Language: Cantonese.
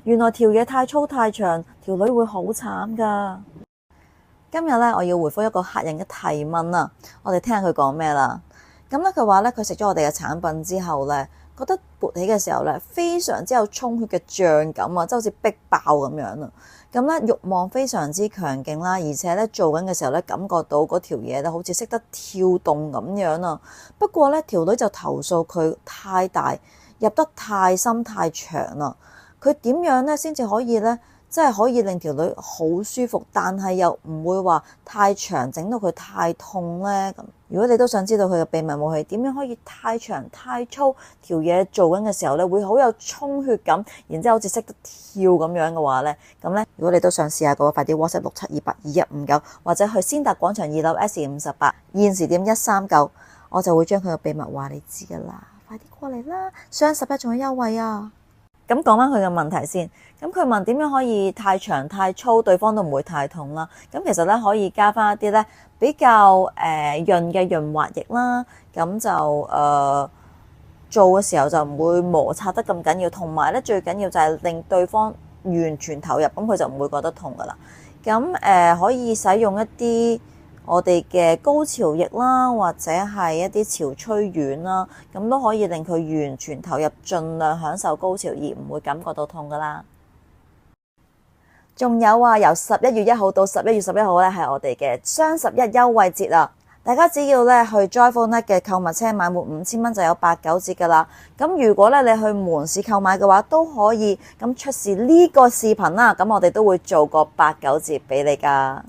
原來條嘢太粗太長，條女會好慘㗎。今日咧，我要回覆一個客人嘅提問啊，我哋聽下佢講咩啦。咁咧，佢話咧，佢食咗我哋嘅產品之後咧，覺得勃起嘅時候咧，非常之有充血嘅脹感啊，即係好似逼爆咁樣啊。咁咧，慾望非常之強勁啦，而且咧，做緊嘅時候咧，感覺到嗰條嘢咧，好似識得跳動咁樣啊。不過咧，條女就投訴佢太大，入得太深太長啦。佢點樣咧先至可以咧？即係可以令條女好舒服，但係又唔會話太長，整到佢太痛呢。咁如果你都想知道佢嘅秘密武器點樣可以太長太粗，條嘢做緊嘅時候咧會好有充血感，然之後好似識得跳咁樣嘅話咧，咁咧如果你都想試下嘅話，快啲 WhatsApp 67282159或者去先達廣場2樓 S58現時點139，我就會將佢嘅秘密話你知㗎啦，快啲過嚟啦，雙11仲有優惠啊！咁講翻佢嘅問題先，咁佢問點樣可以太長太粗，對方都唔會太痛啦。咁其實咧可以加翻一啲咧比較潤嘅潤滑液啦，咁就做嘅時候就唔會摩擦得咁緊要，同埋咧最緊要就係令對方完全投入，咁佢就唔會覺得痛噶啦。咁可以使用一啲我哋嘅高潮液啦，或者係一啲潮吹丸啦，咁都可以令佢完全投入，盡量享受高潮而唔會感覺到痛噶啦。仲有啊，由11月1號到11月11號咧，係我哋嘅雙11優惠節啊！大家只要咧去 Joyfulnet 嘅購物車買滿5000蚊就有89折噶啦。咁如果咧你去門市購買嘅話，都可以咁出示呢個視頻啦，咁我哋都會做個89折俾你噶。